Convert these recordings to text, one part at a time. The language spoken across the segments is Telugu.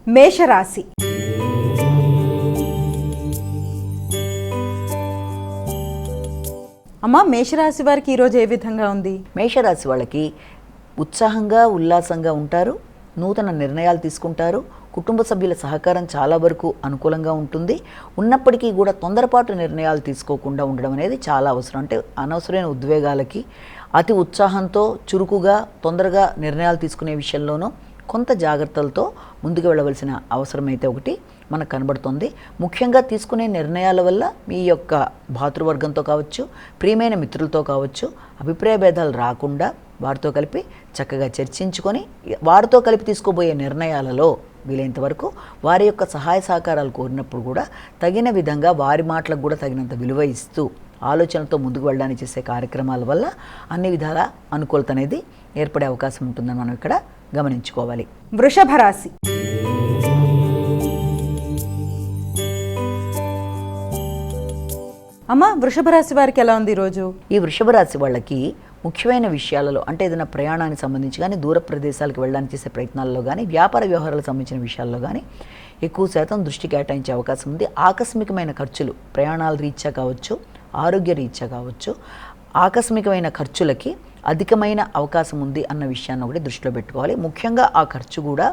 మేషరాశి. అమ్మ, మేషరాశి వారికి ఈరోజు ఏ విధంగా ఉంది? మేషరాశి వాళ్ళకి ఉత్సాహంగా ఉల్లాసంగా ఉంటారు, నూతన నిర్ణయాలు తీసుకుంటారు, కుటుంబ సభ్యుల సహకారం చాలా వరకు అనుకూలంగా ఉంటుంది. ఉన్నప్పటికీ కూడా తొందరపాటు నిర్ణయాలు తీసుకోకుండా ఉండడం అనేది చాలా అవసరం. అంటే అనవసరమైన ఉద్వేగాలకి అతి ఉత్సాహంతో చురుకుగా తొందరగా నిర్ణయాలు తీసుకునే విషయంలోనూ కొంత జాగ్రత్తలతో ముందుకు వెళ్ళవలసిన అవసరం అయితే ఒకటి మనకు కనబడుతుంది. ముఖ్యంగా తీసుకునే నిర్ణయాల వల్ల మీ యొక్క భాతృవర్గంతో కావచ్చు, ప్రియమైన మిత్రులతో కావచ్చు, అభిప్రాయ భేదాలు రాకుండా వారితో కలిపి చక్కగా చర్చించుకొని వారితో కలిపి తీసుకోబోయే నిర్ణయాలలో వీలైనంత వరకు వారి యొక్క సహాయ సహకారాలు కోరినప్పుడు కూడా తగిన విధంగా వారి మాటలకు కూడా తగినంత విలువ ఇస్తూ ఆలోచనతో ముందుకు వెళ్ళడానికి చేసే కార్యక్రమాల వల్ల అన్ని విధాల అనుకూలత అనేది ఏర్పడే అవకాశం ఉంటుందని మనం ఇక్కడ గమనించుకోవాలి. వృషభ రాశి. అమ్మ, వృషభ రాశి వారికి ఎలా ఉంది ఈరోజు? ఈ వృషభ రాశి వాళ్ళకి ముఖ్యమైన విషయాలలో, అంటే ఏదైనా ప్రయాణానికి సంబంధించి కానీ, దూర ప్రదేశాలకు వెళ్ళడానికి చేసే ప్రయత్నాల్లో కానీ, వ్యాపార వ్యవహారాలకు సంబంధించిన విషయాల్లో కానీ ఎక్కువ శాతం దృష్టి కేటాయించే అవకాశం ఉంది. ఆకస్మికమైన ఖర్చులు, ప్రయాణాల రీత్యా కావచ్చు, ఆరోగ్య రీత్యా కావచ్చు, ఆకస్మికమైన ఖర్చులకి అధికమైన అవకాశం ఉంది అన్న విషయాన్ని ఒకటి దృష్టిలో పెట్టుకోవాలి. ముఖ్యంగా ఆ ఖర్చు కూడా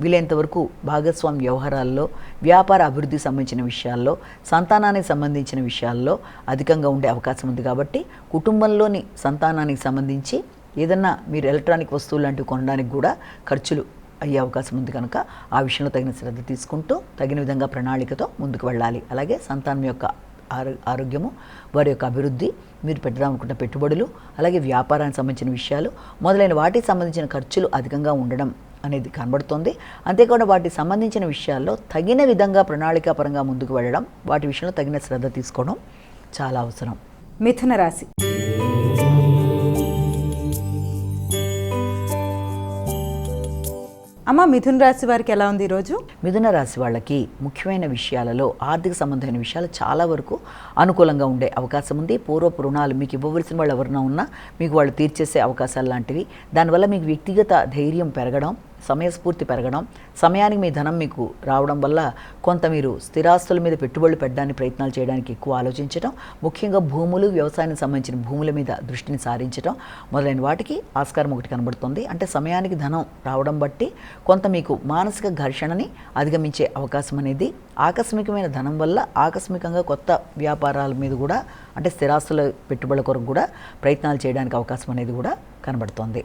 వీలైనంత వరకు భాగస్వామ్య వ్యవహారాల్లో, వ్యాపార అభివృద్ధికి సంబంధించిన విషయాల్లో, సంతానానికి సంబంధించిన విషయాల్లో అధికంగా ఉండే అవకాశం ఉంది. కాబట్టి కుటుంబంలోని సంతానానికి సంబంధించి ఏదన్నా మీరు ఎలక్ట్రానిక్ వస్తువులు లాంటివి కొనడానికి కూడా ఖర్చులు అయ్యే అవకాశం ఉంది కనుక ఆ విషయంలో తగిన శ్రద్ధ తీసుకుంటూ తగిన విధంగా ప్రణాళికతో ముందుకు వెళ్ళాలి. అలాగే సంతానం యొక్క ఆరోగ్యము, వారి యొక్క అభివృద్ధి, మీరు పెట్టడాలనుకున్న పెట్టుబడులు, అలాగే వ్యాపారానికి సంబంధించిన విషయాలు మొదలైన వాటికి సంబంధించిన ఖర్చులు అధికంగా ఉండడం అనేది కనబడుతోంది. అంతేకాకుండా వాటికి సంబంధించిన విషయాల్లో తగిన విధంగా ప్రణాళికాపరంగా ముందుకు వెళ్ళడం, వాటి విషయంలో తగిన శ్రద్ధ తీసుకోవడం చాలా అవసరం. మిథున రాశి. అమ్మ, మిథున రాశి వారికి ఎలా ఉంది ఈరోజు? మిథున రాశి వాళ్ళకి ముఖ్యమైన విషయాలలో, ఆర్థిక సంబంధమైన విషయాలు చాలా వరకు అనుకూలంగా ఉండే అవకాశం ఉంది. పూర్వపు రుణాలు మీకు ఇవ్వవలసిన వాళ్ళు ఎవరైనా ఉన్నా మీకు వాళ్ళు తీర్చేసే అవకాశాలు లాంటివి. దానివల్ల మీకు వ్యక్తిగత ధైర్యం పెరగడం, సమయస్ఫూర్తి పెరగడం, సమయానికి మీ ధనం మీకు రావడం వల్ల కొంత మీరు స్థిరాస్తుల మీద పెట్టుబడులు పెట్టడానికి ప్రయత్నాలు చేయడానికి ఎక్కువ ఆలోచించడం, ముఖ్యంగా భూములు, వ్యవసాయానికి సంబంధించిన భూముల మీద దృష్టిని సారించడం మొదలైన వాటికి ఆస్కారం ఒకటి కనబడుతుంది. అంటే సమయానికి ధనం రావడం బట్టి కొంత మీకు మానసిక ఘర్షణని అధిగమించే అవకాశం అనేది, ఆకస్మికమైన ధనం వల్ల ఆకస్మికంగా కొత్త వ్యాపారాల మీద కూడా, అంటే స్థిరాస్తుల పెట్టుబడుల కొరకు కూడా ప్రయత్నాలు చేయడానికి అవకాశం అనేది కూడా కనబడుతోంది.